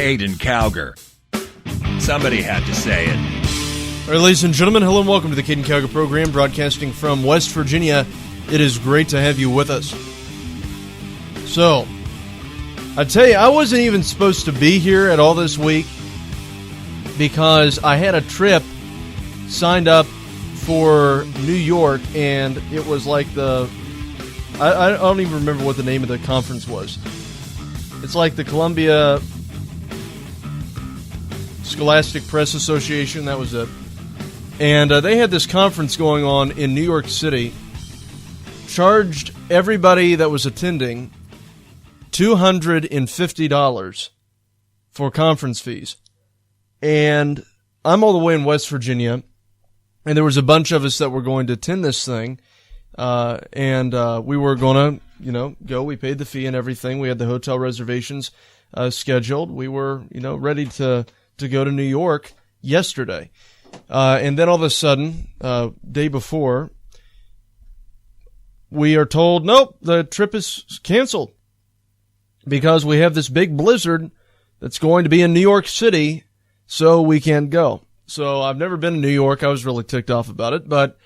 Caiden Cowger. Somebody had to say it. All right, ladies and gentlemen, hello and welcome to the Caiden Cowger program, broadcasting from West Virginia. It is great to have you with us. So, I tell you, I wasn't even supposed to be here at all this week because I had a trip signed up for New York, and it was like I don't even remember what the name of the conference was. It's like the Columbia Scholastic Press Association, that was it. And they had this conference going on in New York City, charged everybody that was attending $250 for conference fees. And I'm all the way in West Virginia, and there was a bunch of us that were going to attend this thing, and we were going to, go. We paid the fee and everything. We had the hotel reservations scheduled. We were, ready to go to New York yesterday. And then all of a sudden, day before, we are told, nope, the trip is canceled because we have this big blizzard that's going to be in New York City, so we can't go. So I've never been to New York. I was really ticked off about it. But,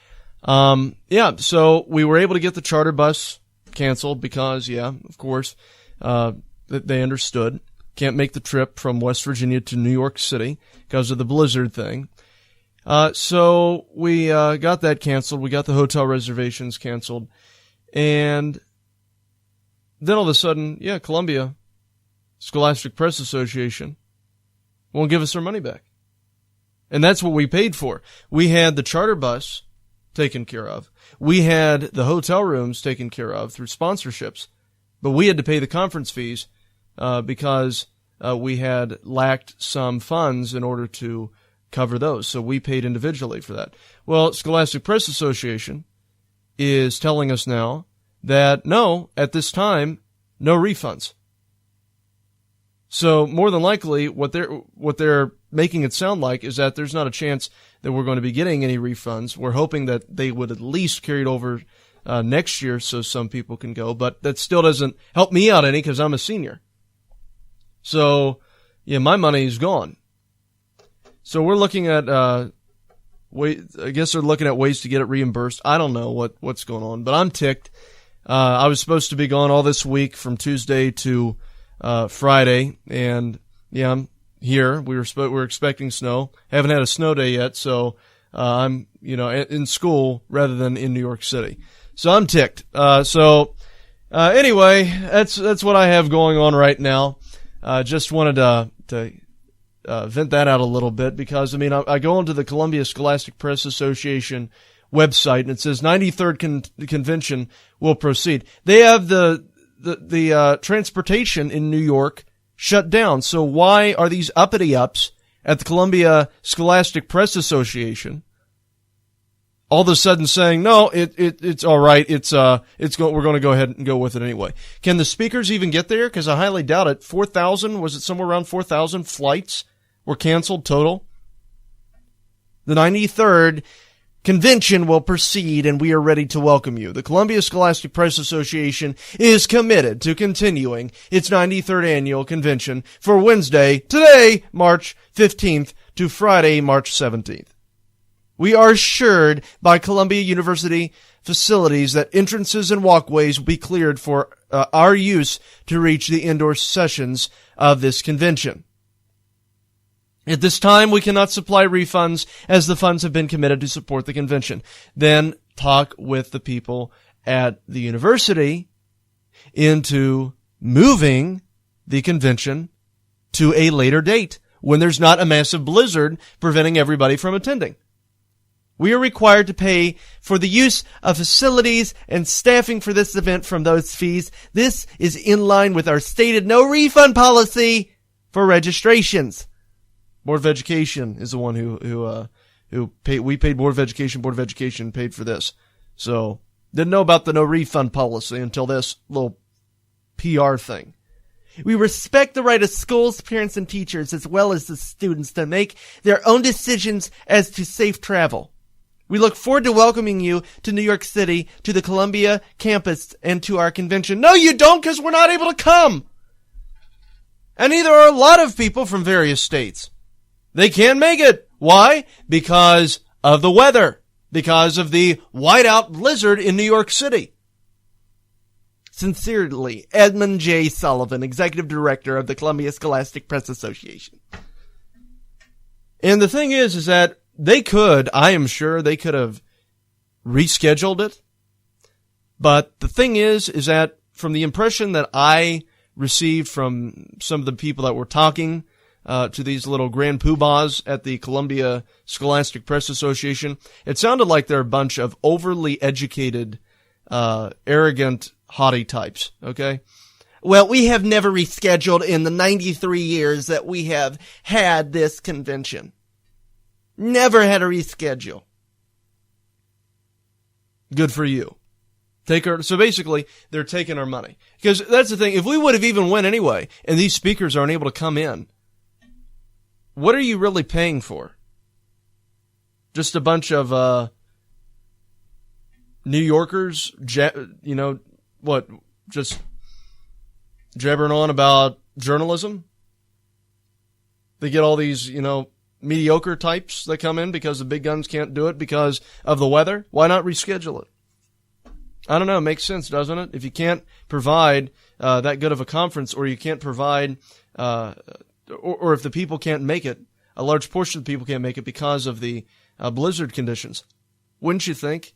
so we were able to get the charter bus canceled because, of course, they understood. Can't make the trip from West Virginia to New York City because of the blizzard thing. So we got that canceled. We got the hotel reservations canceled. And then all of a sudden, Columbia Scholastic Press Association won't give us our money back. And that's what we paid for. We had the charter bus taken care of. We had the hotel rooms taken care of through sponsorships. But we had to pay the conference fees because we had lacked some funds in order to cover those. So we paid individually for that. Well, Scholastic Press Association is telling us now that no, at this time, no refunds. So more than likely, what they're making it sound like is that there's not a chance that we're going to be getting any refunds. We're hoping that they would at least carry it over next year so some people can go, but that still doesn't help me out any because I'm a senior. So, my money's gone. So we're looking at I guess they're looking at ways to get it reimbursed. I don't know what's going on, but I'm ticked. I was supposed to be gone all this week from Tuesday to Friday, and I'm here. We're expecting snow. Haven't had a snow day yet, so I'm in school rather than in New York City. So I'm ticked. Anyway, that's what I have going on right now. Just wanted to vent that out a little bit because I go into the Columbia Scholastic Press Association website and it says 93rd convention will proceed. They have the transportation in New York shut down. So why are these uppity-ups at the Columbia Scholastic Press Association all of a sudden saying, no, it's all right. We're going to go ahead and go with it anyway. Can the speakers even get there? Because I highly doubt it. 4,000, was it somewhere around 4,000 flights were canceled total? The 93rd convention will proceed, and we are ready to welcome you. The Columbia Scholastic Press Association is committed to continuing its 93rd annual convention for Wednesday, today, March 15th, to Friday, March 17th. We are assured by Columbia University facilities that entrances and walkways will be cleared for our use to reach the indoor sessions of this convention. At this time, we cannot supply refunds as the funds have been committed to support the convention. Then talk with the people at the university into moving the convention to a later date when there's not a massive blizzard preventing everybody from attending. We are required to pay for the use of facilities and staffing for this event from those fees. This is in line with our stated no refund policy for registrations. Board of Education is the one who paid. We paid Board of Education. Board of Education paid for this. So didn't know about the no refund policy until this little PR thing. We respect the right of schools, parents, and teachers, as well as the students, to make their own decisions as to safe travel. We look forward to welcoming you to New York City, to the Columbia campus, and to our convention. No, you don't, because we're not able to come. And neither are a lot of people from various states. They can't make it. Why? Because of the weather. Because of the whiteout blizzard in New York City. Sincerely, Edmund J. Sullivan, Executive Director of the Columbia Scholastic Press Association. And the thing is that I am sure they could have rescheduled it. But the thing is that from the impression that I received from some of the people that were talking to these little grand poobahs at the Columbia Scholastic Press Association, it sounded like they're a bunch of overly educated, arrogant, haughty types, okay? Well, we have never rescheduled in the 93 years that we have had this convention. Never had a reschedule. Good for you. So basically, they're taking our money. Because that's the thing, if we would have even went anyway, and these speakers aren't able to come in, what are you really paying for? Just a bunch of, New Yorkers, just jabbering on about journalism? They get all these, mediocre types that come in because the big guns can't do it because of the weather. Why not reschedule it? I don't know. It makes sense, doesn't it? If you can't provide that good of a conference, or you can't provide, or if the people can't make it, a large portion of the people can't make it because of the blizzard conditions, wouldn't you think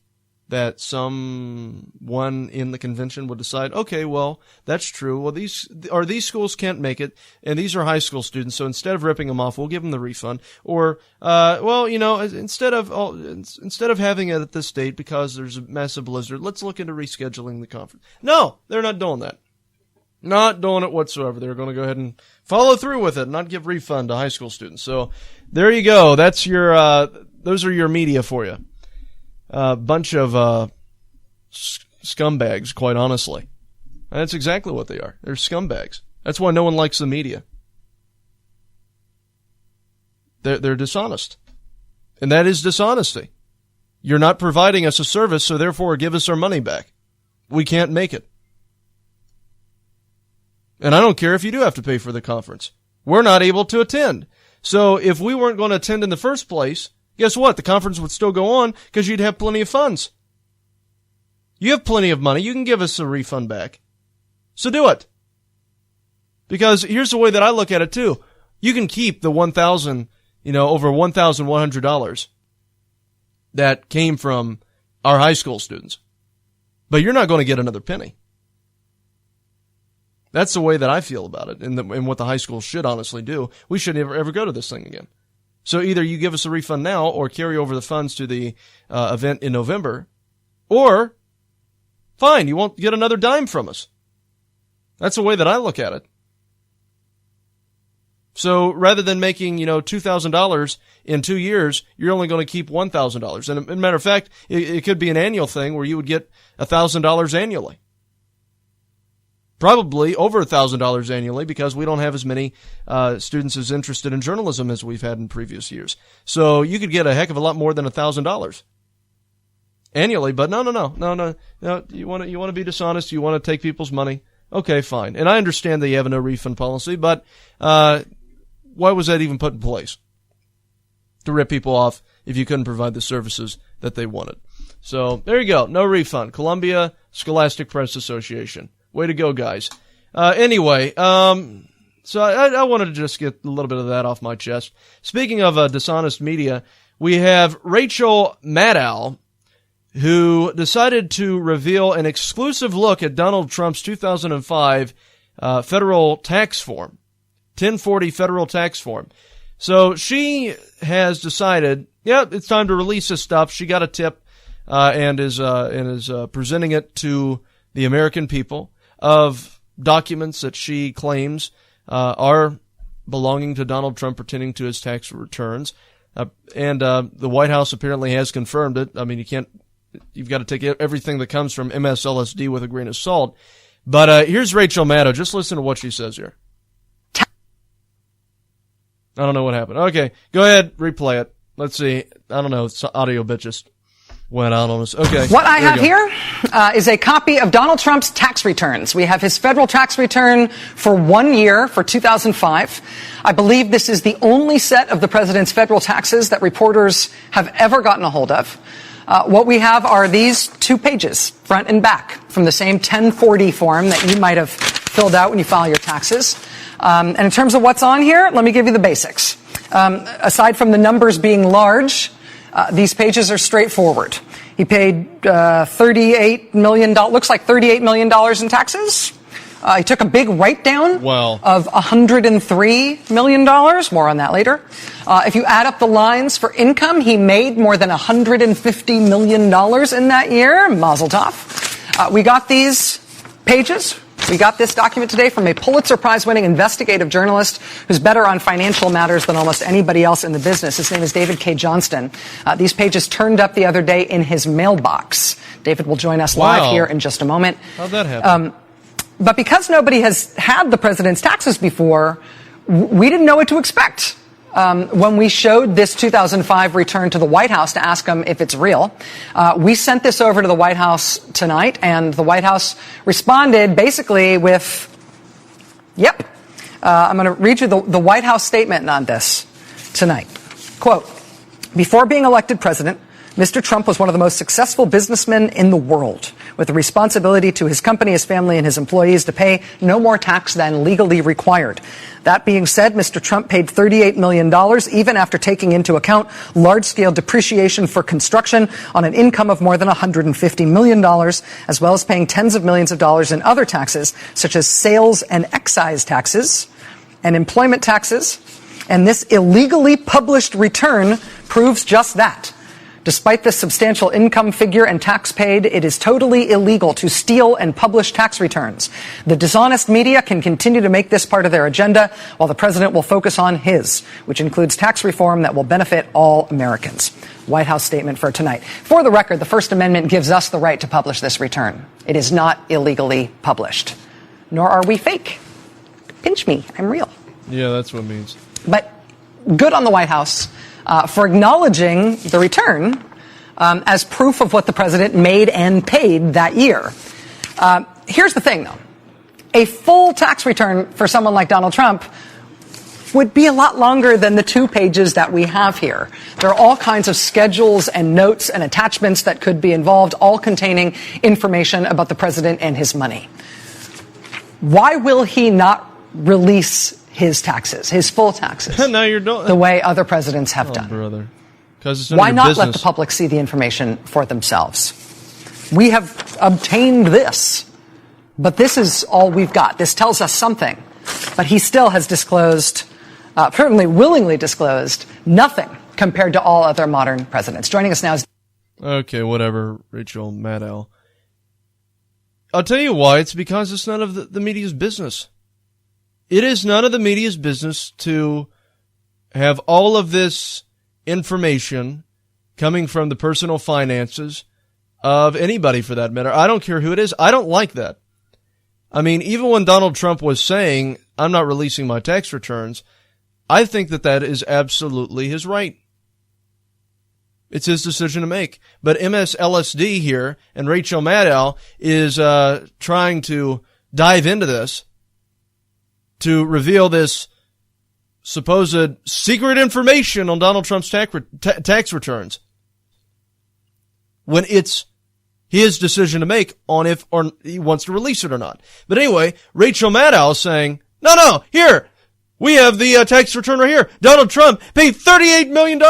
that someone in the convention would decide, okay, well, that's true. Well, these schools can't make it, and these are high school students, so instead of ripping them off, we'll give them the refund. Or, instead of having it at this date because there's a massive blizzard, let's look into rescheduling the conference. No, they're not doing that. Not doing it whatsoever. They're going to go ahead and follow through with it, not give refund to high school students. So there you go. That's those are your media for you. Bunch of scumbags, quite honestly. And that's exactly what they are. They're scumbags. That's why no one likes the media. They're dishonest. And that is dishonesty. You're not providing us a service, so therefore give us our money back. We can't make it. And I don't care if you do have to pay for the conference. We're not able to attend. So if we weren't going to attend in the first place, guess what? The conference would still go on because you'd have plenty of funds. You have plenty of money. You can give us a refund back. So do it. Because here's the way that I look at it too. You can keep the over $1,100 that came from our high school students. But you're not going to get another penny. That's the way that I feel about it, and what the high school should honestly do. We shouldn't ever go to this thing again. So either you give us a refund now or carry over the funds to the event in November, or fine, you won't get another dime from us. That's the way that I look at it. So rather than making, $2,000 in 2 years, you're only going to keep $1,000. And as a matter of fact, it could be an annual thing where you would get $1,000 annually. Probably over $1,000 annually because we don't have as many students as interested in journalism as we've had in previous years. So you could get a heck of a lot more than $1,000 annually. But no. You want to be dishonest. You want to take people's money. Okay, fine. And I understand that you have a no refund policy, but why was that even put in place? To rip people off if you couldn't provide the services that they wanted. So there you go. No refund. Columbia Scholastic Press Association. Way to go, guys. Anyway, so I wanted to just get a little bit of that off my chest. Speaking of dishonest media, we have Rachel Maddow, who decided to reveal an exclusive look at Donald Trump's 2005 federal tax form, 1040 federal tax form. So she has decided, it's time to release this stuff. She got a tip and is presenting it to the American people of documents that she claims are belonging to Donald Trump pertaining to his tax returns. And the White House apparently has confirmed it. I mean, you've got to take everything that comes from MSLSD with a grain of salt. But here's Rachel Maddow. Just listen to what she says here. I don't know what happened. Okay, go ahead, replay it. Let's see. I don't know. It's audio bitches. went out on us. Okay. What I have here is a copy of Donald Trump's tax returns. We have his federal tax return for 1 year for 2005. I believe this is the only set of the president's federal taxes that reporters have ever gotten a hold of. What we have are these 2 pages, front and back, from the same 1040 form that you might have filled out when you file your taxes. And in terms of what's on here, let me give you the basics. Aside from the numbers being large, these pages are straightforward. He paid $38 million, looks like $38 million in taxes. He took a big write-down of $103 million. More on that later. If you add up the lines for income, he made more than $150 million in that year. Mazel tov. We got these pages. We got this document today from a Pulitzer Prize-winning investigative journalist who's better on financial matters than almost anybody else in the business. His name is David K. Johnston. These pages turned up the other day in his mailbox. David will join us live here in just a moment. How'd that happen? But because nobody has had the president's taxes before, we didn't know what to expect. When we showed this 2005 return to the White House to ask them if it's real, we sent this over to the White House tonight, and the White House responded basically with, yep. I'm going to read you the White House statement on this tonight. Quote, before being elected president, Mr. Trump was one of the most successful businessmen in the world, with a responsibility to his company, his family, and his employees to pay no more tax than legally required. That being said, Mr. Trump paid $38 million, even after taking into account large-scale depreciation for construction on an income of more than $150 million, as well as paying tens of millions of dollars in other taxes, such as sales and excise taxes and employment taxes. And this illegally published return proves just that. Despite this substantial income figure and tax paid, it is totally illegal to steal and publish tax returns. The dishonest media can continue to make this part of their agenda, while the president will focus on his, which includes tax reform that will benefit all Americans. White House statement for tonight. For the record, the First Amendment gives us the right to publish this return. It is not illegally published. Nor are we fake. Pinch me. I'm real. Yeah, that's what it means. But good on the White House for acknowledging the return as proof of what the president made and paid that year. Here's the thing, though. A full tax return for someone like Donald Trump would be a lot longer than the 2 pages that we have here. There are all kinds of schedules and notes and attachments that could be involved, all containing information about the president and his money. Why will he not release his taxes, his full taxes, now you're doing the way other presidents have done? Brother. It's Why not let the public see the information for themselves? We have obtained this, but this is all we've got. This tells us something. But he still has disclosed, certainly willingly disclosed, nothing compared to all other modern presidents. Joining us now is... Okay, whatever, Rachel Maddow. I'll tell you why. It's because it's none of the media's business. It is none of the media's business to have all of this information coming from the personal finances of anybody, for that matter. I don't care who it is. I don't like that. I mean, even when Donald Trump was saying, I'm not releasing my tax returns, I think that is absolutely his right. It's his decision to make. But MSLSD here and Rachel Maddow is trying to dive into this to reveal this supposed secret information on Donald Trump's tax returns, when it's his decision to make on if or he wants to release it or not. But anyway, Rachel Maddow is saying, no, here, we have the tax return right here. Donald Trump paid $38 million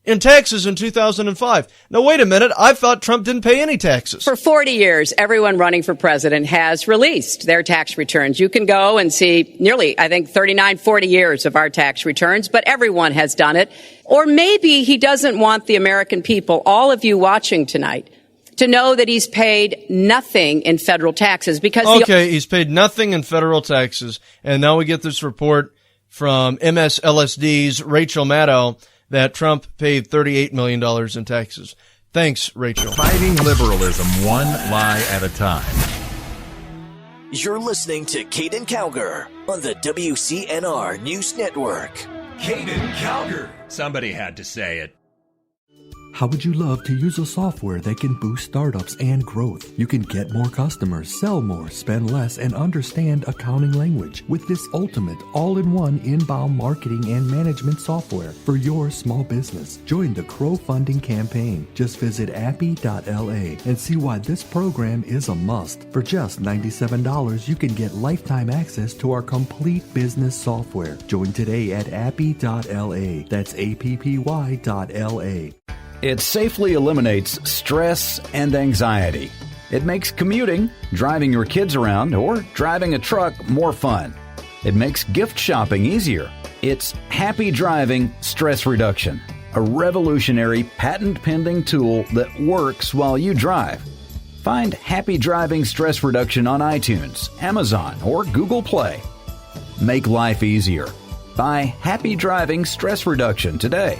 in taxes in 2005. Now, wait a minute. I thought Trump didn't pay any taxes. For 40 years, everyone running for president has released their tax returns. You can go and see nearly, 39, 40 years of our tax returns, but everyone has done it. Or maybe he doesn't want the American people, all of you watching tonight, to know that he's paid nothing in federal taxes because... Okay, he's paid nothing in federal taxes. And now we get this report from MSLSD's Rachel Maddow that Trump paid $38 million in taxes. Thanks, Rachel. Fighting liberalism one lie at a time. You're listening to Caiden Cowger on the WCNR News Network. Caiden Cowger. Somebody had to say it. How would you love to use a software that can boost startups and growth? You can get more customers, sell more, spend less, and understand accounting language with this ultimate all-in-one inbound marketing and management software for your small business. Join the crowdfunding campaign. Just visit appy.la and see why this program is a must. For just $97, you can get lifetime access to our complete business software. Join today at appy.la. That's appy.la. It safely eliminates stress and anxiety. It makes commuting, driving your kids around, or driving a truck more fun. It makes gift shopping easier. It's Happy Driving Stress Reduction, a revolutionary patent-pending tool that works while you drive. Find Happy Driving Stress Reduction on iTunes, Amazon, or Google Play. Make life easier. Buy Happy Driving Stress Reduction today.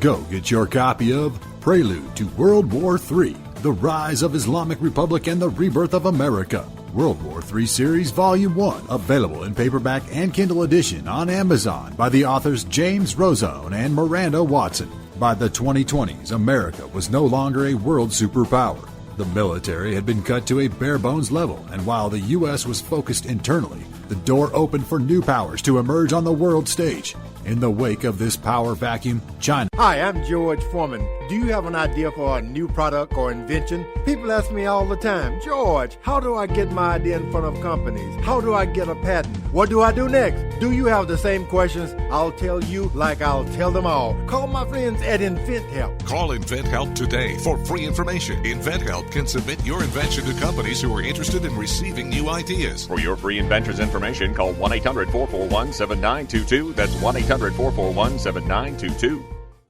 Go get your copy of Prelude to World War III, The Rise of Islamic Republic and the Rebirth of America. World War III Series Volume 1, available in paperback and Kindle edition on Amazon by the authors James Rozone and Miranda Watson. By the 2020s, America was no longer a world superpower. The military had been cut to a bare-bones level, and while the U.S. was focused internally, the door opened for new powers to emerge on the world stage. In the wake of this power vacuum, China. Hi, I'm George Foreman. Do you have an idea for a new product or invention? People ask me all the time, George, how do I get my idea in front of companies? How do I get a patent? What do I do next? Do you have the same questions? I'll tell you like I'll tell them all. Call my friends at InventHelp. Call InventHelp today for free information. InventHelp can submit your invention to companies who are interested in receiving new ideas. For your free inventor's information, call 1-800-441-7922. That's 1-800-441-7922.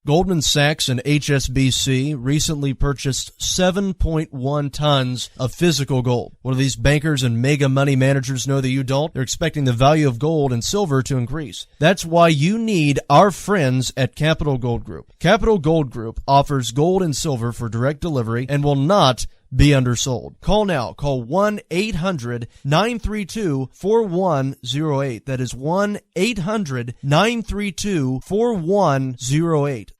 Goldman Sachs and HSBC recently purchased 7.1 tons of physical gold. What do these bankers and mega money managers know that you don't? They're expecting the value of gold and silver to increase. That's why you need our friends at Capital Gold Group. Capital Gold Group offers gold and silver for direct delivery and will not be undersold. Call now. Call 1-800-932-4108. That is 1-800-932-4108.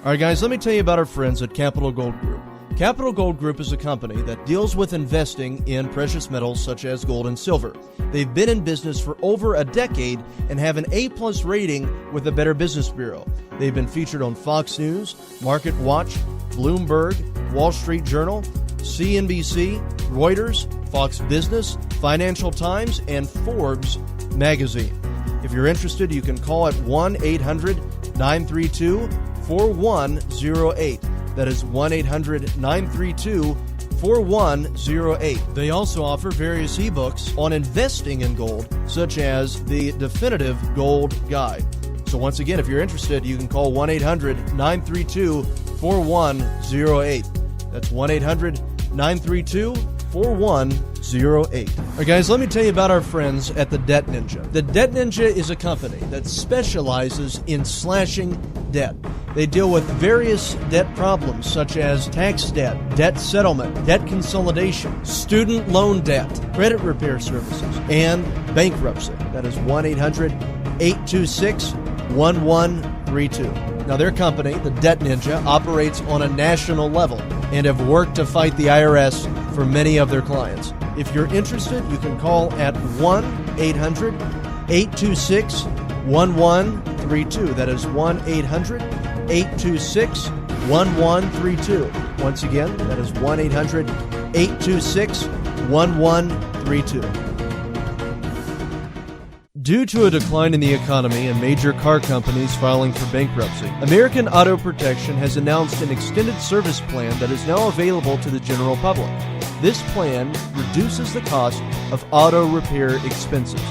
All right, guys, let me tell you about our friends at Capital Gold Group. Capital Gold Group is a company that deals with investing in precious metals such as gold and silver. They've been in business for over a decade and have an A+ rating with the Better Business Bureau. They've been featured on Fox News, Market Watch, Bloomberg, Wall Street Journal, CNBC, Reuters, Fox Business, Financial Times, and Forbes magazine. If you're interested, you can call at 1-800-932-4108. That is 1-800-932-4108. They also offer various ebooks on investing in gold, such as the Definitive Gold Guide. So once again, if you're interested, you can call 1-800-932-4108. That's 1-800-932-4108. All right, guys, let me tell you about our friends at the Debt Ninja. The Debt Ninja is a company that specializes in slashing debt. They deal with various debt problems such as tax debt, debt settlement, debt consolidation, student loan debt, credit repair services, and bankruptcy. That is 1-800-826-1132. Now, their company, the Debt Ninja, operates on a national level and have worked to fight the IRS for many of their clients. If you're interested, you can call at 1-800-826-1132. That is 1-800-826-1132. Once again, that is 1-800-826-1132. Due to a decline in the economy and major car companies filing for bankruptcy, American Auto Protection has announced an extended service plan that is now available to the general public. This plan reduces the cost of auto repair expenses.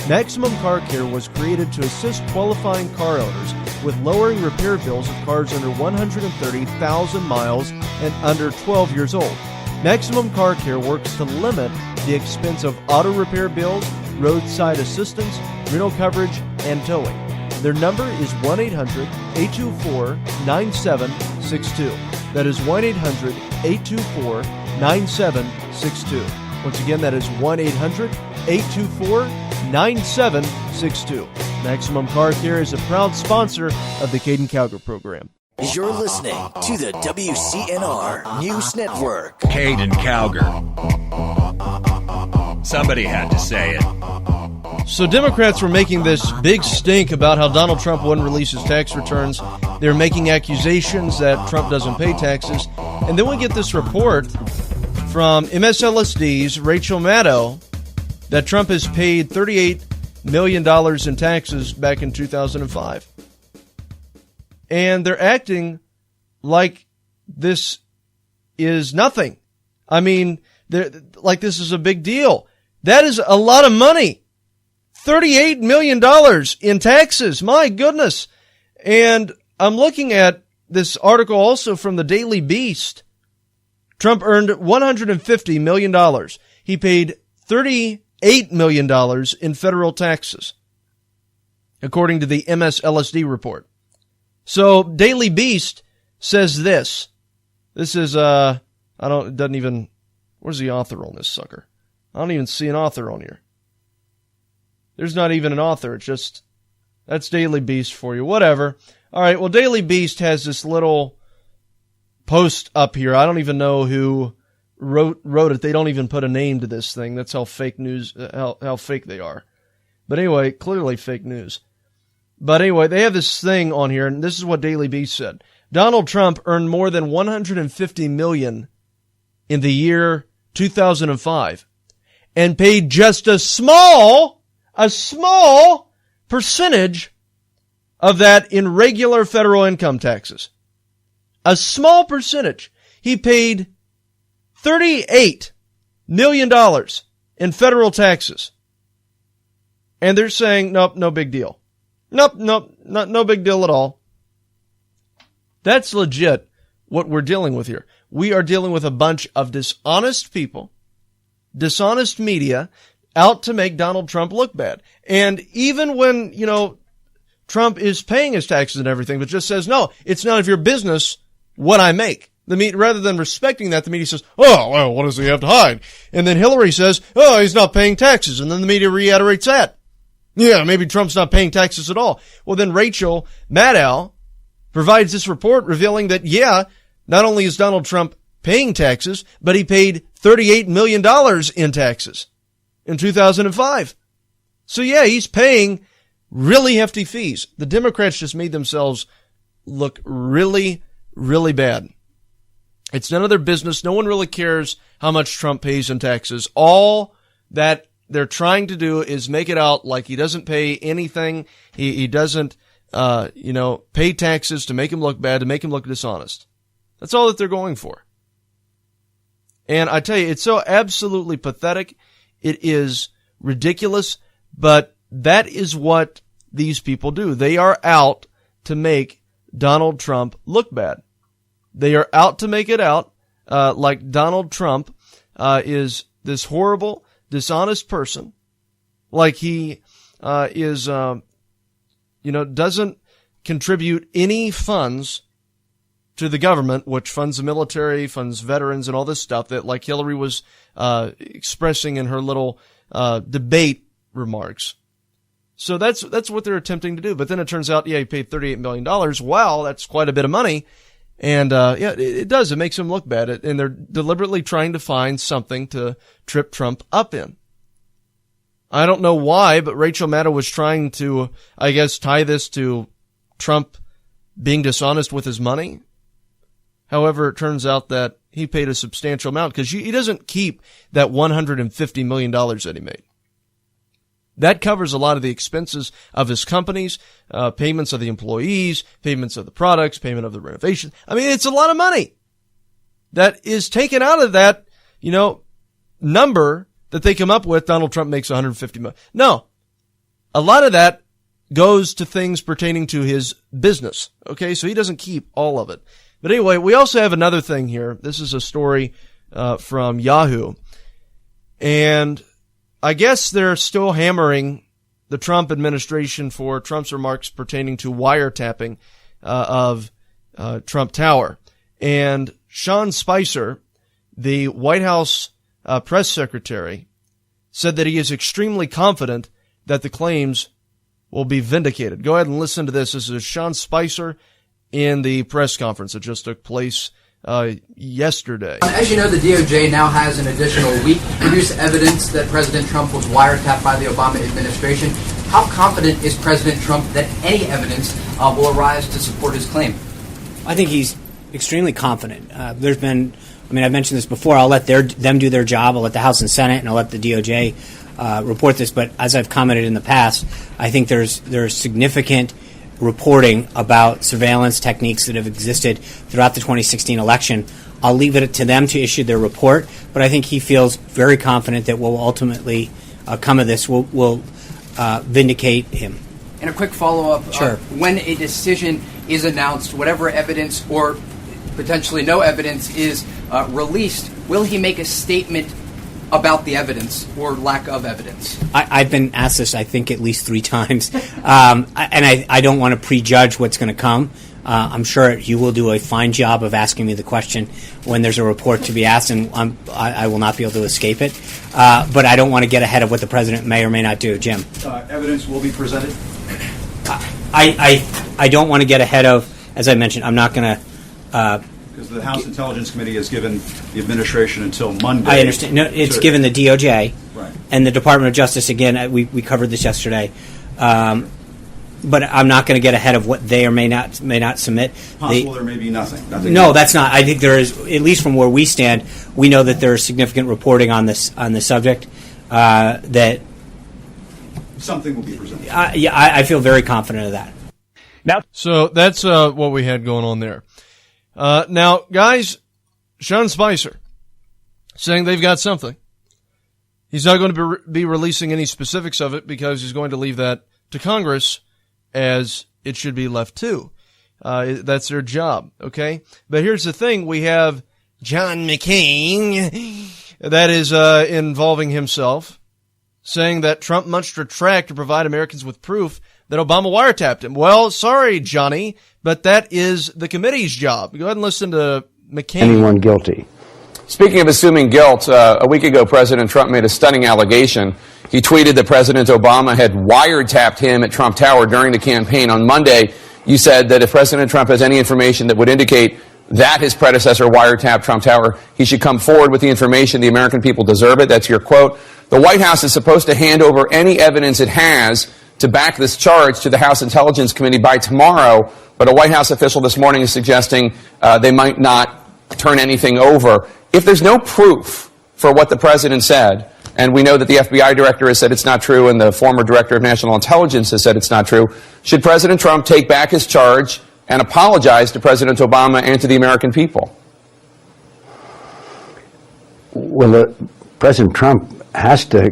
Maximum Car Care was created to assist qualifying car owners with lowering repair bills of cars under 130,000 miles and under 12 years old. Maximum Car Care works to limit the expense of auto repair bills, roadside assistance, rental coverage, and towing. Their number is 1-800-824-9762. That is 1-800-824-9762. Once again, that is 1-800-824-9762. Maximum Car Care is a proud sponsor of the Caiden Cowger program. You're listening to the WCNR News Network. Caiden Cowger. Somebody had to say it. So Democrats were making this big stink about how Donald Trump wouldn't release his tax returns. They're making accusations that Trump doesn't pay taxes. And then we get this report from MSLSD's Rachel Maddow that Trump has paid $38 million in taxes back in 2005. And they're acting like this is nothing. I mean, like this is a big deal. That is a lot of money. $38 million in taxes. My goodness. And I'm looking at this article also from the Daily Beast. Trump earned $150 million. He paid $38 million in federal taxes, according to the MSLSD report. So Daily Beast says this. This is, where's the author on this sucker? I don't even see an author on here. There's not even an author. It's just, that's Daily Beast for you. Whatever. All right. Well, Daily Beast has this little post up here. I don't even know who wrote it. They don't even put a name to this thing. That's how fake news, how fake they are. But anyway, clearly fake news. But anyway, they have this thing on here, and this is what Daily Beast said. Donald Trump earned more than $150 million in the year 2005 and paid just a small percentage of that in regular federal income taxes. A small percentage. He paid $38 million in federal taxes. And they're saying, nope, no big deal. Nope, no big deal at all. That's legit what we're dealing with here. We are dealing with a bunch of dishonest people, dishonest media, out to make Donald Trump look bad. And even when, Trump is paying his taxes and everything, but just says, no, it's none of your business what I make. Rather than respecting that, the media says, oh, well, what does he have to hide? And then Hillary says, oh, he's not paying taxes. And then the media reiterates that. Yeah, maybe Trump's not paying taxes at all. Well, then Rachel Maddow provides this report revealing that, yeah, not only is Donald Trump paying taxes, but he paid $38 million in taxes in 2005. So yeah, he's paying really hefty fees. The Democrats just made themselves look really, really bad. It's none of their business. No one really cares how much Trump pays in taxes. All that they're trying to do is make it out like he doesn't pay anything. He doesn't, pay taxes to make him look bad, to make him look dishonest. That's all that they're going for. And I tell you, it's so absolutely pathetic. It is ridiculous, but that is what these people do. They are out to make Donald Trump look bad. They are out to make it out like Donald Trump is this horrible, dishonest person, like he doesn't contribute any funds to the government, which funds the military, funds veterans, and all this stuff that, like Hillary was expressing in her little debate remarks. So that's what they're attempting to do. But then it turns out, yeah, he paid $38 million. Wow, that's quite a bit of money. And it does. It makes him look bad. And they're deliberately trying to find something to trip Trump up in. I don't know why, but Rachel Maddow was trying to, I guess, tie this to Trump being dishonest with his money. However, it turns out that he paid a substantial amount because he doesn't keep that $150 million that he made. That covers a lot of the expenses of his companies, payments of the employees, payments of the products, payment of the renovation. I mean, it's a lot of money that is taken out of that, number that they come up with. Donald Trump makes $150 million. No, a lot of that goes to things pertaining to his business. Okay, so he doesn't keep all of it. But anyway, we also have another thing here. This is a story from Yahoo, and I guess they're still hammering the Trump administration for Trump's remarks pertaining to wiretapping of Trump Tower. And Sean Spicer, the White House press secretary, said that he is extremely confident that the claims will be vindicated. Go ahead and listen to this. This is Sean Spicer in the press conference that just took place yesterday. As you know, the DOJ now has an additional week to produce evidence that President Trump was wiretapped by the Obama administration. How confident is President Trump that any evidence will arise to support his claim? I think he's extremely confident. I've mentioned this before. I'll let them do their job. I'll let the House and Senate, and I'll let the DOJ report this. But as I've commented in the past, I think there's significant reporting about surveillance techniques that have existed throughout the 2016 election. I'll leave it to them to issue their report, but I think he feels very confident that what will ultimately come of this will vindicate him. And a quick follow-up. Sure. When a decision is announced, whatever evidence or potentially no evidence is released, will he make a statement about the evidence or lack of evidence? I've been asked this, I think, at least 3 times, and I don't want to prejudge what's going to come. I'm sure you will do a fine job of asking me the question when there's a report to be asked, and I will not be able to escape it. But I don't want to get ahead of what the president may or may not do. Jim? Evidence will be presented? I don't want to get ahead of, as I mentioned, I'm not going to... Because the House Intelligence Committee has given the administration until Monday. I understand. No, it's given the DOJ right. And the Department of Justice. Again, we covered this yesterday, but I'm not going to get ahead of what they or may not submit. Possible there may be nothing. No, that's not. I think there is, at least from where we stand, we know that there is significant reporting on this subject. That something will be presented. I feel very confident of that. Now, so that's what we had going on there. Now, guys, Sean Spicer saying they've got something. He's not going to be releasing any specifics of it because he's going to leave that to Congress, as it should be left to. That's their job, okay? But here's the thing. We have John McCain, that is involving himself, saying that Trump must retract to provide Americans with proof that Obama wiretapped him. Well, sorry, Johnny, but that is the committee's job. Go ahead and listen to McCain. Anyone guilty. Speaking of assuming guilt, a week ago, President Trump made a stunning allegation. He tweeted that President Obama had wiretapped him at Trump Tower during the campaign. On Monday, you said that if President Trump has any information that would indicate that his predecessor wiretapped Trump Tower, he should come forward with the information. The American people deserve it. That's your quote. The White House is supposed to hand over any evidence it has to back this charge to the House Intelligence Committee by tomorrow, but a White House official this morning is suggesting they might not turn anything over. If there's no proof for what the president said, and we know that the FBI director has said it's not true and the former director of national intelligence has said it's not true, should President Trump take back his charge and apologize to President Obama and to the American people? Well, President Trump has to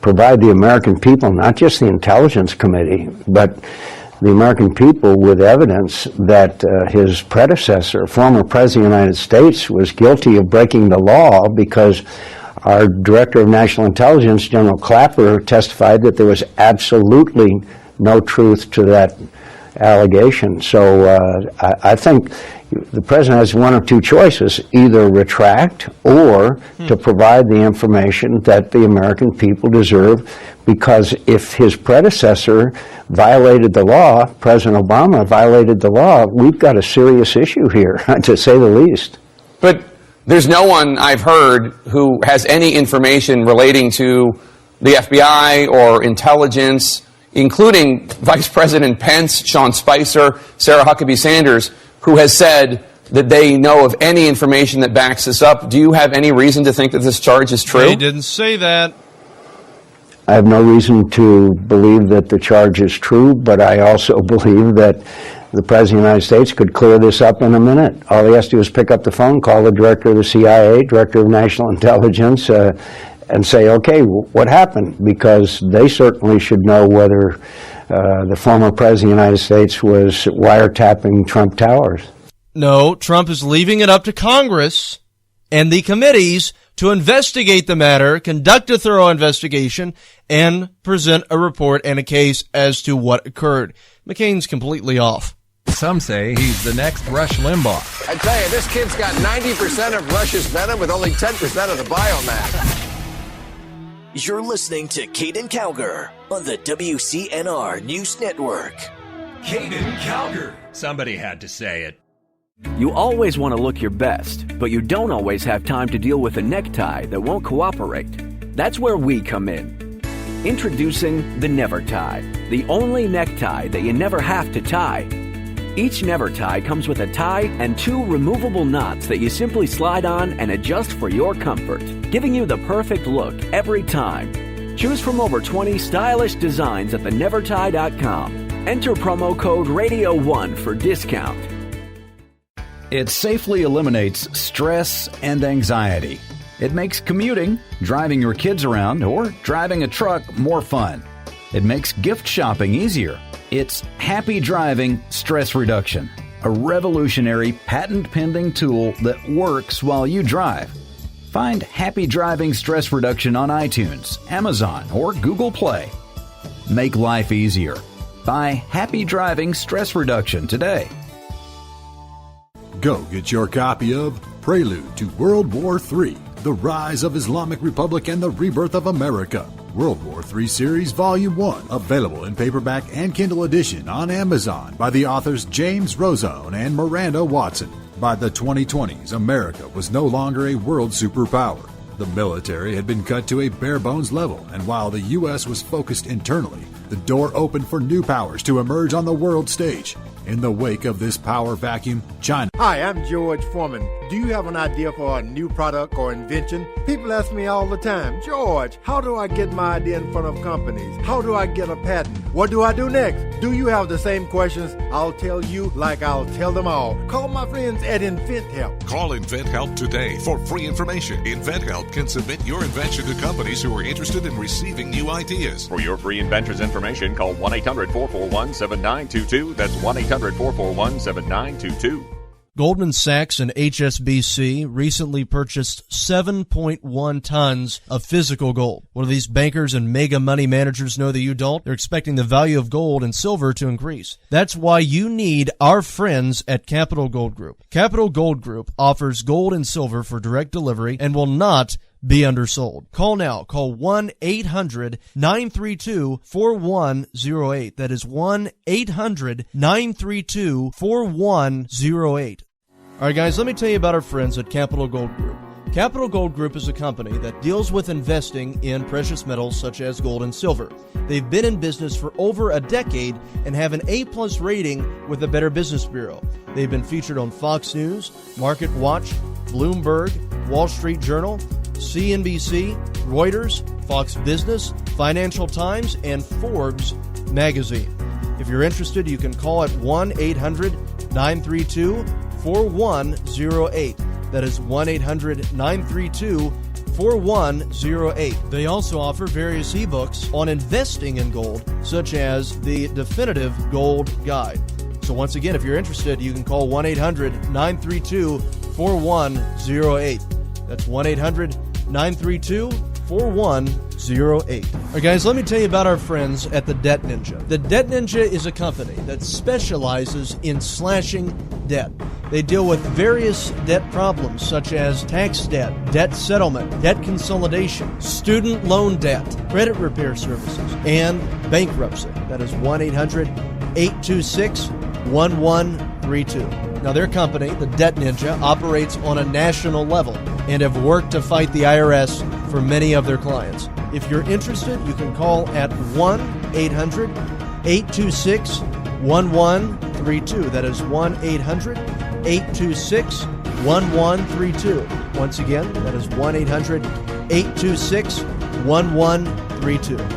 provide the American people, not just the Intelligence Committee, but the American people with evidence that his predecessor, former President of the United States, was guilty of breaking the law, because our Director of National Intelligence, General Clapper, testified that there was absolutely no truth to that allegation. So I think the president has one of two choices: either retract or to provide the information that the American people deserve, because if his predecessor violated the law, President Obama violated the law, we've got a serious issue here, to say the least. But there's no one I've heard who has any information relating to the FBI or intelligence, including Vice President Pence, Sean Spicer, Sarah Huckabee Sanders, who has said that they know of any information that backs this up. Do you have any reason to think that this charge is true? They didn't say that. I have no reason to believe that the charge is true, but I also believe that the President of the United States could clear this up in a minute. All he has to do is pick up the phone, call the Director of the CIA, Director of National Intelligence, and say, okay, what happened? Because they certainly should know whether the former President of the United States was wiretapping Trump Towers. No, Trump is leaving it up to Congress and the committees to investigate the matter, conduct a thorough investigation, and present a report and a case as to what occurred. McCain's completely off. Some say he's the next Rush Limbaugh. I tell you, this kid's got 90% of Rush's venom with only 10% of the biomass. You're listening to Caiden Cowger on the WCNR News Network. Caiden Cowger. Somebody had to say it. You always want to look your best, but you don't always have time to deal with a necktie that won't cooperate. That's where we come in. Introducing the Never Tie, the only necktie that you never have to tie. Each Never Tie comes with a tie and 2 removable knots that you simply slide on and adjust for your comfort, giving you the perfect look every time. Choose from over 20 stylish designs at thenevertie.com. Enter promo code RADIO1 for discount. It safely eliminates stress and anxiety. It makes commuting, driving your kids around, or driving a truck more fun. It makes gift shopping easier. It's Happy Driving Stress Reduction, a revolutionary patent-pending tool that works while you drive. Find Happy Driving Stress Reduction on iTunes, Amazon, or Google Play. Make life easier. Buy Happy Driving Stress Reduction today. Go get your copy of Prelude to World War III, The Rise of Islamic Republic and the Rebirth of America. World War III Series Volume 1, available in paperback and Kindle edition on Amazon by the authors James Rozone and Miranda Watson. By the 2020s, America was no longer a world superpower. The military had been cut to a bare-bones level, and while the U.S. was focused internally, the door opened for new powers to emerge on the world stage. In the wake of this power vacuum, China. Hi, I'm George Foreman. Do you have an idea for a new product or invention? People ask me all the time, George, how do I get my idea in front of companies? How do I get a patent? What do I do next? Do you have the same questions? I'll tell you like I'll tell them all. Call my friends at InventHelp. Call InventHelp today for free information. InventHelp can submit your invention to companies who are interested in receiving new ideas. For your free inventor's information, call 1-800-441-7922. That's 1-800-441-7922. Goldman Sachs and HSBC recently purchased 7.1 tons of physical gold. What do these bankers and mega money managers know that you don't? They're expecting the value of gold and silver to increase. That's why you need our friends at Capital Gold Group. Capital Gold Group offers gold and silver for direct delivery and will not be undersold. Call now. Call 1-800-932-4108. That is 1-800-932-4108. All right, guys, let me tell you about our friends at Capital Gold Group. Capital Gold Group is a company that deals with investing in precious metals such as gold and silver. They've been in business for over a decade and have an A-plus rating with the Better Business Bureau. They've been featured on Fox News, Market Watch, Bloomberg, Wall Street Journal, CNBC, Reuters, Fox Business, Financial Times, and Forbes magazine. If you're interested, you can call at 1-800-932-4108. That is 1-800-932-4108. They also offer various ebooks on investing in gold, such as the Definitive Gold Guide. So once again, if you're interested, you can call 1-800-932-4108. That's 1-800-932-4108. All right, guys, let me tell you about our friends at the Debt Ninja. The Debt Ninja is a company that specializes in slashing debt. They deal with various debt problems such as tax debt, debt settlement, debt consolidation, student loan debt, credit repair services, and bankruptcy. That is 1-800-826-1132. Now, their company, the Debt Ninja, operates on a national level and have worked to fight the IRS for many of their clients. If you're interested, you can call at 1-800-826-1132. That is 1-800-826-1132. Once again, that is 1-800-826-1132.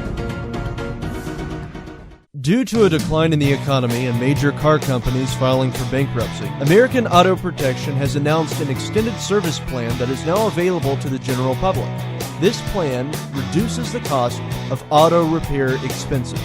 Due to a decline in the economy and major car companies filing for bankruptcy, American Auto Protection has announced an extended service plan that is now available to the general public. This plan reduces the cost of auto repair expenses.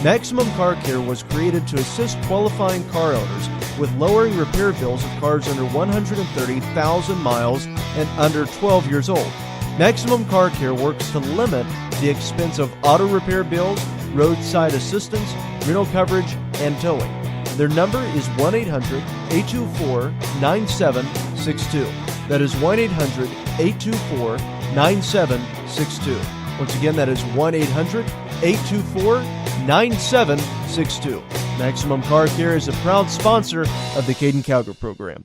Maximum Car Care was created to assist qualifying car owners with lowering repair bills of cars under 130,000 miles and under 12 years old. Maximum Car Care works to limit the expense of auto repair bills, roadside assistance, rental coverage, and towing. Their number is 1-800-824-9762. That is 1-800-824-9762. Once again, that is 1-800-824-9762. Maximum Car Care is a proud sponsor of the Caiden Cowger program.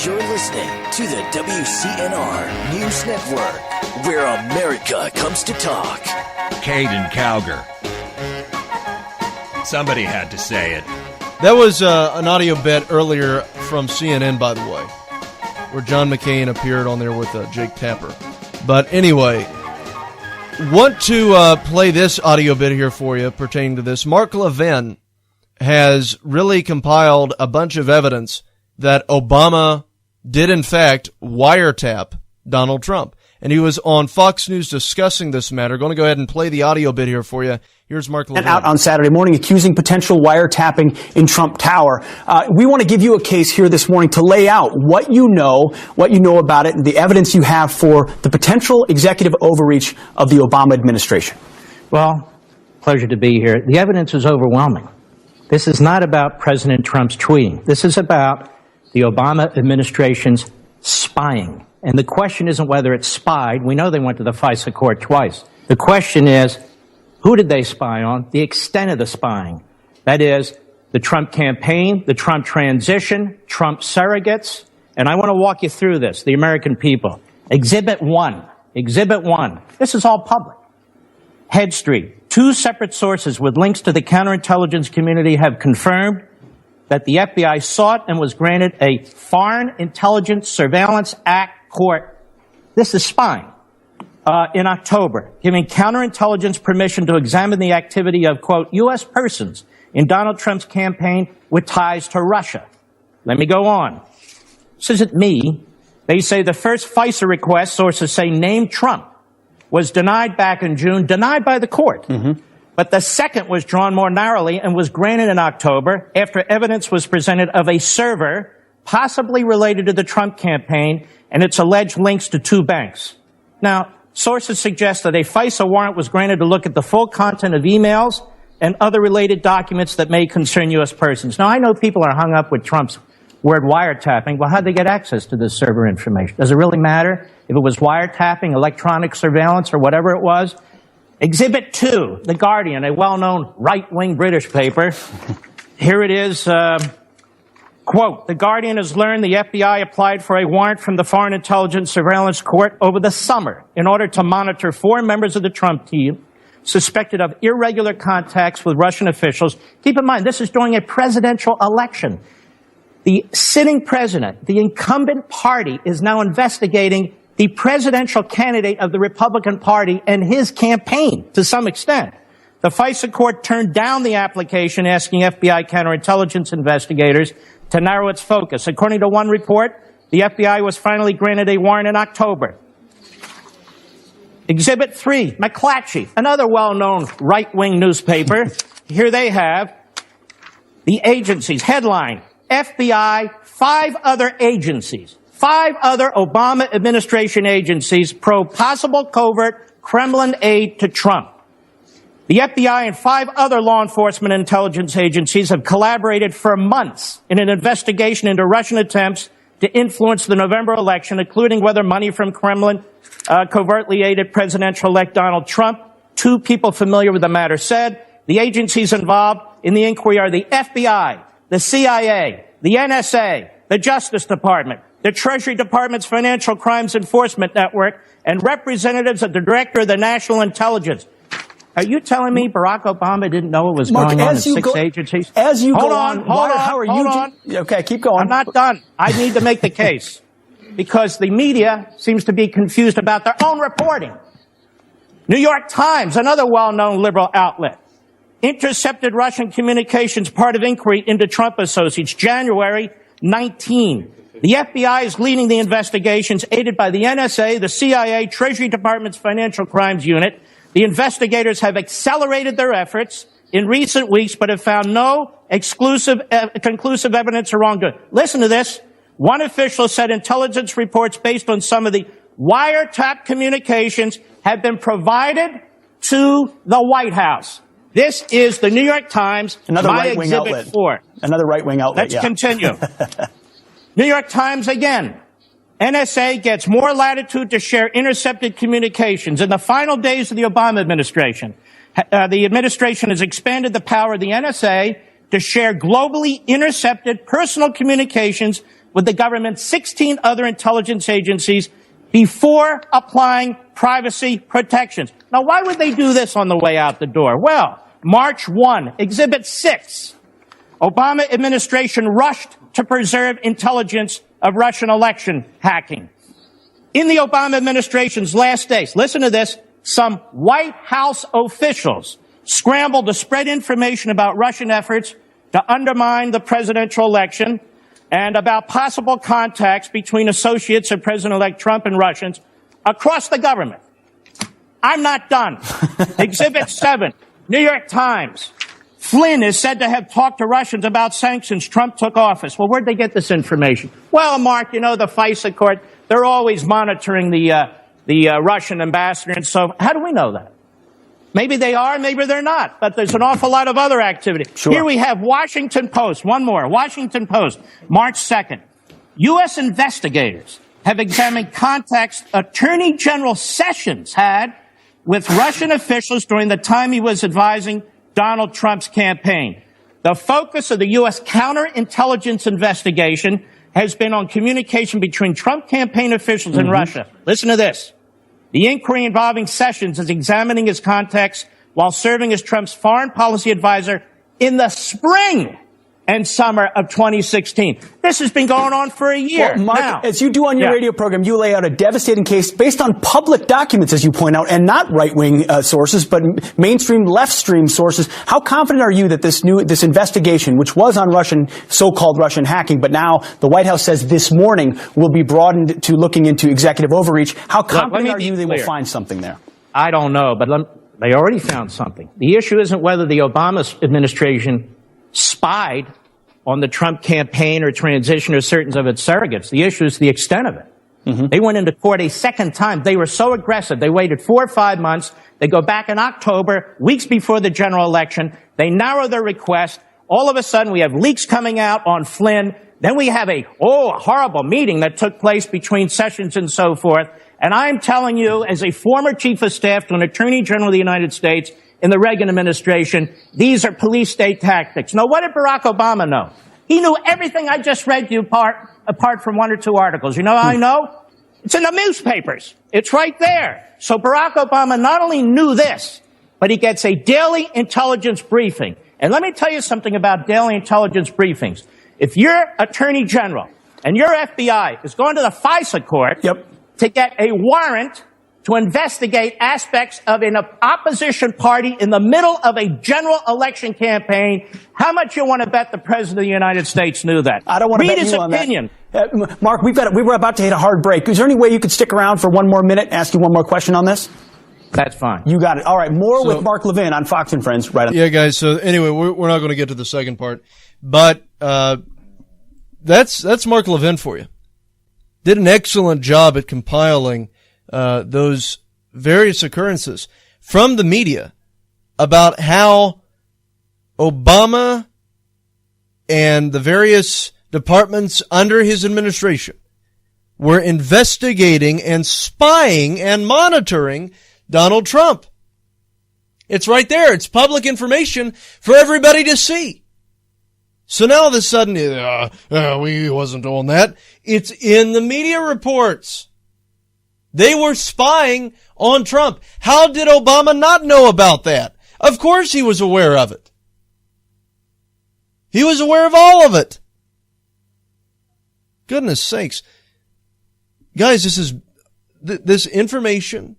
You're listening to the WCNR News Network, where America comes to talk. Caiden Cowger. Somebody had to say it. That was an audio bit earlier from CNN, by the way, where John McCain appeared on there with Jake Tapper. But anyway, want to play this audio bit here for you pertaining to this. Mark Levin has really compiled a bunch of evidence that Obama did, in fact, wiretap Donald Trump. And he was on Fox News discussing this matter. Going to go ahead and play the audio bit here for you. Here's Mark Levin. Out on Saturday morning accusing potential wiretapping in Trump Tower. We want to give you a case here this morning to lay out what you know about it, and the evidence you have for the potential executive overreach of the Obama administration. Well, pleasure to be here. The evidence is overwhelming. This is not about President Trump's tweeting. This is about the Obama administration's spying. And the question isn't whether it's spied. We know they went to the FISA court twice. The question is, who did they spy on? The extent of the spying. That is, the Trump campaign, the Trump transition, Trump surrogates. And I want to walk you through this, the American people. Exhibit 1. This is all public. Head Street. 2 separate sources with links to the counterintelligence community have confirmed that the FBI sought and was granted a Foreign Intelligence Surveillance Act court. This is spying. In October, giving counterintelligence permission to examine the activity of, quote, U.S. persons in Donald Trump's campaign with ties to Russia. Let me go on. This isn't me. They say the first FISA request, sources say, named Trump, was denied back in June, denied by the court. Mm-hmm. But the second was drawn more narrowly and was granted in October after evidence was presented of a server possibly related to the Trump campaign and its alleged links to 2 banks. Now, sources suggest that a FISA warrant was granted to look at the full content of emails and other related documents that may concern U.S. persons. Now, I know people are hung up with Trump's word wiretapping. Well, how'd they get access to this server information? Does it really matter if it was wiretapping, electronic surveillance, or whatever it was? Exhibit 2, The Guardian, a well-known right-wing British paper. Here it is. Quote, The Guardian has learned the FBI applied for a warrant from the Foreign Intelligence Surveillance Court over the summer in order to monitor 4 members of the Trump team suspected of irregular contacts with Russian officials. Keep in mind, this is during a presidential election. The sitting president, the incumbent party, is now investigating the presidential candidate of the Republican Party and his campaign to some extent. The FISA court turned down the application asking FBI counterintelligence investigators to narrow its focus. According to one report, the FBI was finally granted a warrant in October. Exhibit 3, McClatchy, another well-known right-wing newspaper. Here they have the agencies. Headline, FBI, 5 other agencies. 5 other Obama administration agencies probe possible covert Kremlin aid to Trump. The FBI and 5 other law enforcement intelligence agencies have collaborated for months in an investigation into Russian attempts to influence the November election, including whether money from Kremlin covertly aided presidential-elect Donald Trump. 2 people familiar with the matter said the agencies involved in the inquiry are the FBI, the CIA, the NSA, the Justice Department, the Treasury Department's Financial Crimes Enforcement Network, and representatives of the Director of the National Intelligence. Are you telling me Barack Obama didn't know what was going on in 6 agencies? As you hold go on, how are you? Okay, keep going. I'm not done. I need to make the case because the media seems to be confused about their own reporting. New York Times, another well-known liberal outlet, intercepted Russian communications, part of inquiry into Trump associates, January 19. The FBI is leading the investigations, aided by the NSA, the CIA, Treasury Department's Financial Crimes Unit. The investigators have accelerated their efforts in recent weeks, but have found no conclusive evidence of wrongdoing. Listen to this. One official said intelligence reports based on some of the wiretap communications have been provided to the White House. This is the New York Times, another my right-wing Exhibit outlet. 4. Another right-wing outlet. Let's continue. New York Times again. NSA gets more latitude to share intercepted communications. In the final days of the Obama administration, the administration has expanded the power of the NSA to share globally intercepted personal communications with the government's 16 other intelligence agencies before applying privacy protections. Now, why would they do this on the way out the door? Well, March 1, Exhibit 6, Obama administration rushed to preserve intelligence of Russian election hacking. In the Obama administration's last days, listen to this, some White House officials scrambled to spread information about Russian efforts to undermine the presidential election and about possible contacts between associates of President-elect Trump and Russians across the government. I'm not done. Exhibit 7, New York Times. Flynn is said to have talked to Russians about sanctions Trump took office. Well, where'd they get this information? Well, Mark, you know, the FISA court, they're always monitoring the Russian ambassador. And so how do we know that? Maybe they are, maybe they're not. But there's an awful lot of other activity. Sure. Here we have Washington Post. One more. Washington Post, March 2nd. U.S. investigators have examined contacts Attorney General Sessions had with Russian officials during the time he was advising Donald Trump's campaign. The focus of the U.S. counterintelligence investigation has been on communication between Trump campaign officials in Russia. Listen to this. The inquiry involving Sessions is examining his contacts while serving as Trump's foreign policy advisor in the spring and summer of 2016. This has been going on for a year. Well, Mark, now, as you do on your radio program, you lay out a devastating case based on public documents, as you point out, and not right-wing sources, but mainstream left-stream sources. How confident are you that this investigation, which was on so-called Russian hacking, but now the White House says this morning will be broadened to looking into executive overreach, how confident are you they will find something there? I don't know, but they already found something. The issue isn't whether the Obama administration spied on the Trump campaign or transition or certain of its surrogates. The issue is the extent of it. They went into court a second time. They were so aggressive. They waited 4 or 5 months. They go back in October, weeks before the general election. They narrow their request. All of a sudden, we have leaks coming out on Flynn. Then we have a horrible meeting that took place between Sessions and so forth. And I'm telling you, as a former chief of staff to an attorney general of the United States, in the Reagan administration, these are police state tactics. Now, what did Barack Obama know? He knew everything I just read to you apart from 1 or 2 articles. You know how I know? It's in the newspapers. It's right there. So Barack Obama not only knew this, but he gets a daily intelligence briefing. And let me tell you something about daily intelligence briefings. If your attorney general and your FBI is going to the FISA court to get a warrant to investigate aspects of an opposition party in the middle of a general election campaign, how much you want to bet the President of the United States knew that? I don't want to bet his you on opinion. That. Mark, we were about to hit a hard break. Is there any way you could stick around for one more minute and ask you one more question on this? That's fine. You got it. All right, more with Mark Levin on Fox and Friends. Right on. Yeah, guys, so anyway, we're not going to get to the second part, but that's Mark Levin for you. Did an excellent job at compiling those various occurrences from the media about how Obama and the various departments under his administration were investigating and spying and monitoring Donald Trump. It's right there. It's public information for everybody to see. So now all of a sudden, we wasn't doing that. It's in the media reports. They were spying on Trump. How did Obama not know about that? Of course he was aware of it. He was aware of all of it. Goodness sakes. Guys, this information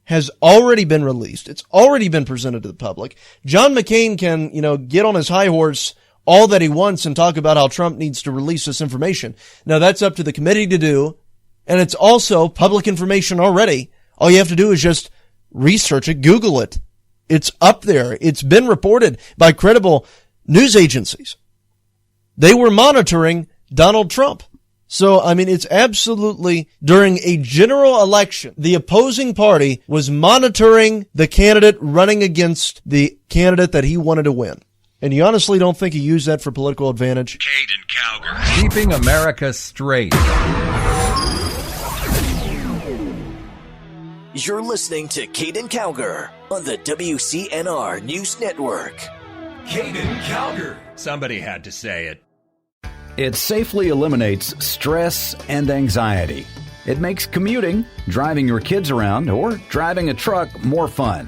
has already been released. It's already been presented to the public. John McCain can, get on his high horse all that he wants and talk about how Trump needs to release this information. Now that's up to the committee to do. And it's also public information already. All you have to do is just research it, Google it. It's up there. It's been reported by credible news agencies. They were monitoring Donald Trump. So, it's absolutely, during a general election, the opposing party was monitoring the candidate running against the candidate that he wanted to win. And you honestly don't think he used that for political advantage? Caiden Cowger. Keeping America straight. You're listening to Caiden Cowger on the WCNR News Network. Caiden Cowger. Somebody had to say it. It safely eliminates stress and anxiety. It makes commuting, driving your kids around, or driving a truck more fun.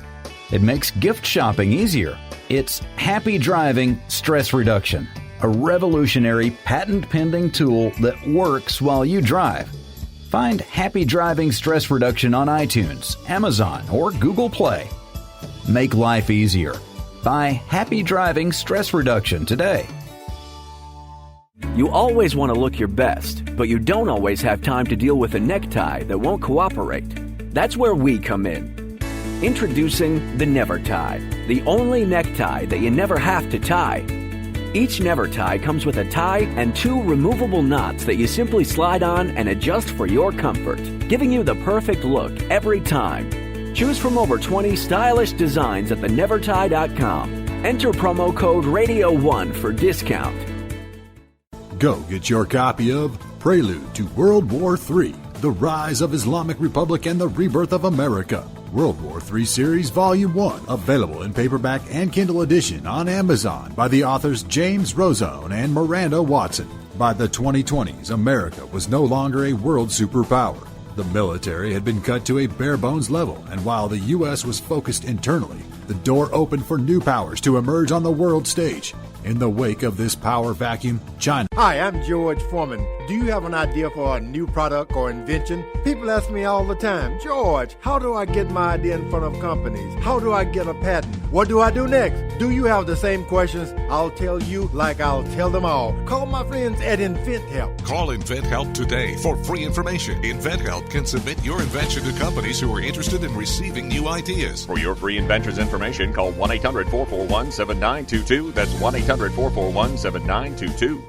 It makes gift shopping easier. It's Happy Driving Stress Reduction, a revolutionary patent-pending tool that works while you drive. Find Happy Driving Stress Reduction on iTunes, Amazon, or Google Play. Make life easier. Buy Happy Driving Stress Reduction today. You always want to look your best, but you don't always have time to deal with a necktie that won't cooperate. That's where we come in. Introducing the Never Tie, the only necktie that you never have to tie. Each Never Tie comes with a tie and 2 removable knots that you simply slide on and adjust for your comfort, giving you the perfect look every time. Choose from over 20 stylish designs at thenevertie.com. Enter promo code RADIO1 for discount. Go get your copy of Prelude to World War III, The Rise of Islamic Republic and the Rebirth of America. World War III Series Volume 1, available in paperback and Kindle edition on Amazon by the authors James Rozone and Miranda Watson. By the 2020s, America was no longer a world superpower. The military had been cut to a bare-bones level, and while the U.S. was focused internally, the door opened for new powers to emerge on the world stage. In the wake of this power vacuum, China. Hi, I'm George Foreman. Do you have an idea for a new product or invention? People ask me all the time, George, how do I get my idea in front of companies? How do I get a patent? What do I do next? Do you have the same questions? I'll tell you like I'll tell them all. Call my friends at InventHelp. Call InventHelp today for free information. InventHelp can submit your invention to companies who are interested in receiving new ideas. For your free inventor's information, call 1-800-441-7922. That's 1-800-441-7922.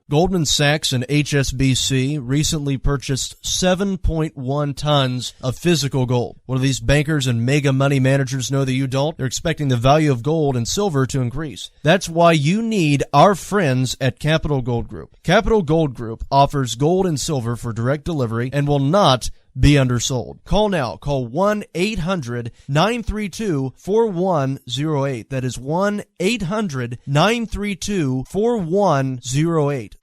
Goldman Sachs and HSBC recently purchased 7.1 tons of physical gold. What do these bankers and mega money managers know that you don't? They're expecting the value of gold and silver to increase. That's why you need our friends at Capital Gold Group. Capital Gold Group offers gold and silver for direct delivery and will not be undersold. Call now. Call 1-800-932-4108. That is 1-800-932-4108.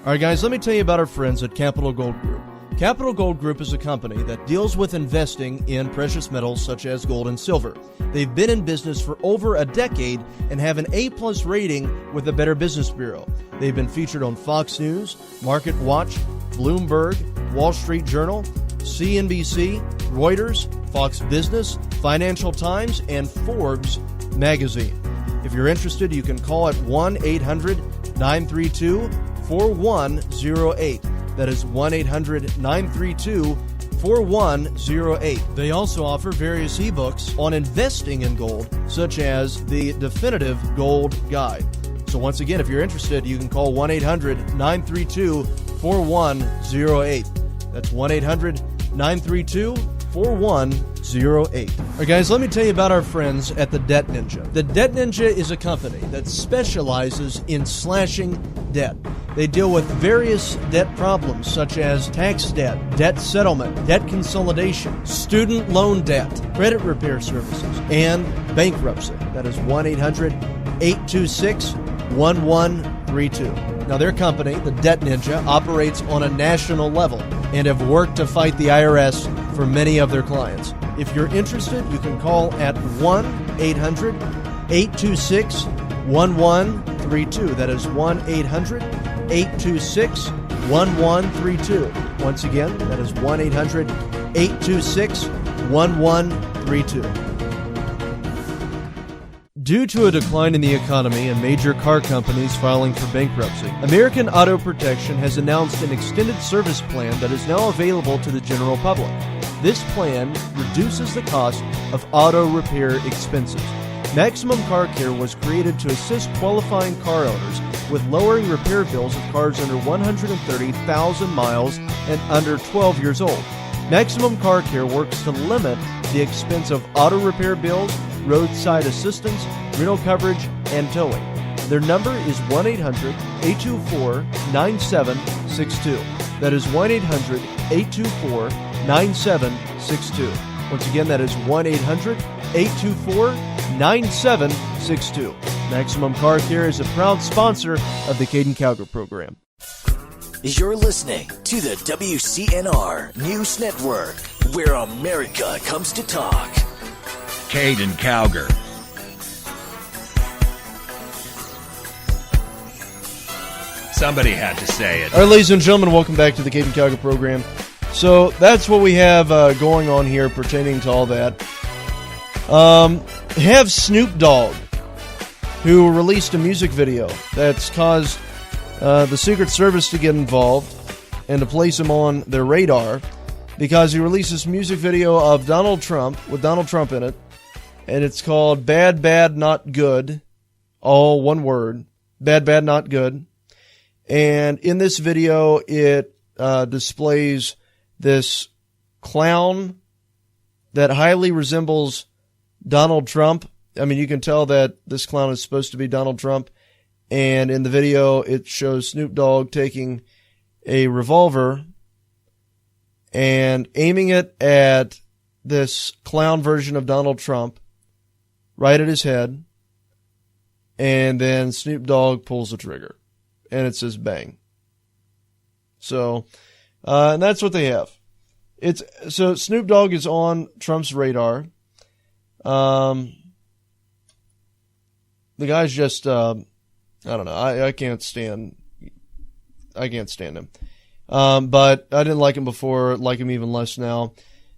All right, guys, let me tell you about our friends at Capital Gold Group. Capital Gold Group is a company that deals with investing in precious metals such as gold and silver. They've been in business for over a decade and have an A+ rating with the Better Business Bureau. They've been featured on Fox News, Market Watch, Bloomberg, Wall Street Journal, CNBC, Reuters, Fox Business, Financial Times, and Forbes magazine. If you're interested, you can call at 1-800-932-4108. That is 1-800-932-4108. They also offer various ebooks on investing in gold, such as the Definitive Gold Guide. So once again, if you're interested, you can call 1-800-932-4108. That's 1-800-932-4108. All right, guys, let me tell you about our friends at the Debt Ninja. The Debt Ninja is a company that specializes in slashing debt. They deal with various debt problems such as tax debt, debt settlement, debt consolidation, student loan debt, credit repair services, and bankruptcy. That is 1-800-826-1132. Now, their company, the Debt Ninja, operates on a national level and have worked to fight the IRS for many of their clients. If you're interested, you can call at 1-800-826-1132. That is 1-800-826-1132. Once again, that is 1-800-826-1132. Due to a decline in the economy and major car companies filing for bankruptcy, American Auto Protection has announced an extended service plan that is now available to the general public. This plan reduces the cost of auto repair expenses. Maximum Car Care was created to assist qualifying car owners with lowering repair bills of cars under 130,000 miles and under 12 years old. Maximum Car Care works to limit the expense of auto repair bills, roadside assistance, rental coverage, and towing. Their number is 1-800-824-9762. That is 1-800-824-9762. Once again, that is 1-800-824-9762. Maximum Car Care is a proud sponsor of the Caiden Cowger program. You're listening to the WCNR News Network, where America comes to talk. Caiden Cowger. Somebody had to say it. All right, ladies and gentlemen, welcome back to the Caiden Cowger program. So that's what we have going on here pertaining to all that. Have Snoop Dogg, who released a music video that's caused the Secret Service to get involved and to place him on their radar because he released this music video of Donald Trump with Donald Trump in it, and it's called Bad, Bad, Not Good, all one word, Bad, Bad, Not Good. And in this video, it displays this clown that highly resembles Donald Trump. I mean, you can tell that this clown is supposed to be Donald Trump. And in the video, it shows Snoop Dogg taking a revolver and aiming it at this clown version of Donald Trump right at his head. And then Snoop Dogg pulls the trigger. And it says bang. So, and that's what they have. So Snoop Dogg is on Trump's radar. The guy's just, I don't know. I can't stand him. But I didn't like him before, like him even less now.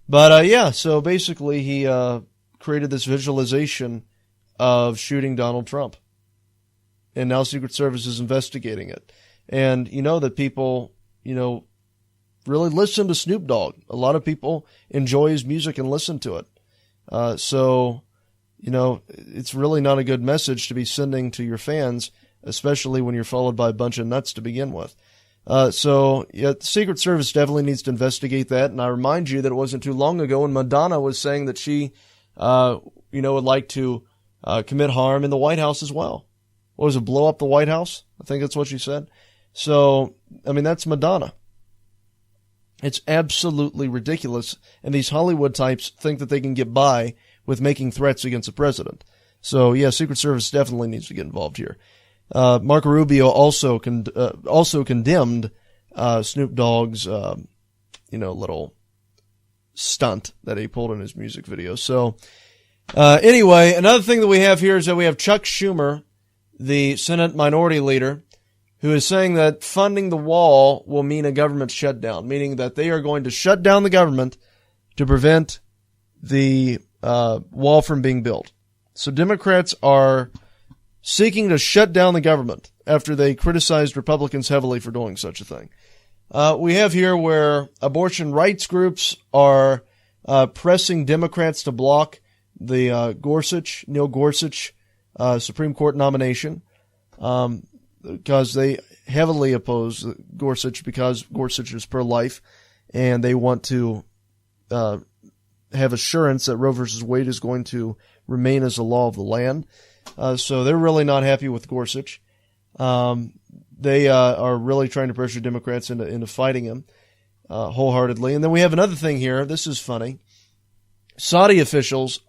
But, yeah, so basically he, created this visualization of shooting Donald Trump. And now Secret Service is investigating it. And you know that people, really listen to Snoop Dogg. A lot of people enjoy his music and listen to it. So, it's really not a good message to be sending to your fans, especially when you're followed by a bunch of nuts to begin with. So, yeah, the Secret Service definitely needs to investigate that. And I remind you that it wasn't too long ago when Madonna was saying that she, would like to commit harm in the White House as well. What was it, blow up the White House? I think that's what she said. So, I mean, that's Madonna. It's absolutely ridiculous. And these Hollywood types think that they can get by with making threats against the president. So, yeah, Secret Service definitely needs to get involved here. Marco Rubio also condemned Snoop Dogg's, little stunt that he pulled in his music video. So, anyway, another thing that we have here is that we have Chuck Schumer, the Senate Minority Leader, who is saying that funding the wall will mean a government shutdown, meaning that they are going to shut down the government to prevent the wall from being built. So Democrats are seeking to shut down the government after they criticized Republicans heavily for doing such a thing. We have here where abortion rights groups are pressing Democrats to block the Neil Gorsuch Supreme Court nomination, because they heavily oppose Gorsuch because Gorsuch is pro-life, and they want to have assurance that Roe versus Wade is going to remain as a law of the land. So they're really not happy with Gorsuch. They are really trying to pressure Democrats into fighting him wholeheartedly. And then we have another thing here. This is funny. Saudi officials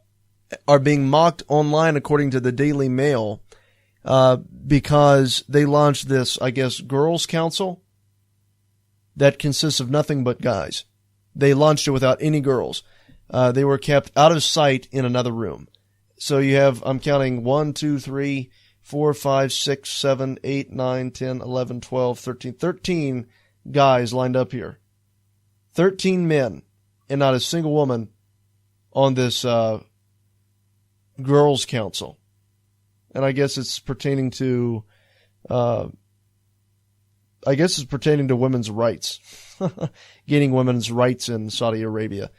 are being mocked online, according to the Daily Mail, because they launched this, I guess, girls' council that consists of nothing but guys. They launched it without any girls. They were kept out of sight in another room. So you have, I'm counting 1, 2, 3, 4, 5, 6, 7, 8, 9, 10, 11, 12, 13. 13 guys lined up here. 13 men and not a single woman on this girls' council. And I guess it's pertaining to women's rights. Gaining women's rights in Saudi Arabia.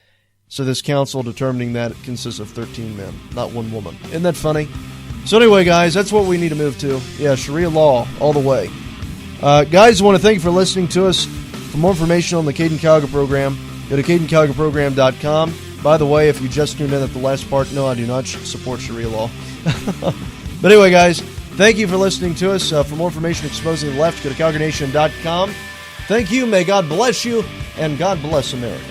So this council determining that it consists of 13 men, not one woman. Isn't that funny? So anyway, guys, that's what we need to move to. Yeah, Sharia law all the way. Guys, I want to thank you for listening to us. For more information on the Caiden Cowger program, go to CaidenCowgerProgram.com. By the way, if you just tuned in at the last part, no, I do not support Sharia law. But anyway, guys, thank you for listening to us. For more information exposing the left, go to CowgerNation.com. Thank you. May God bless you, and God bless America.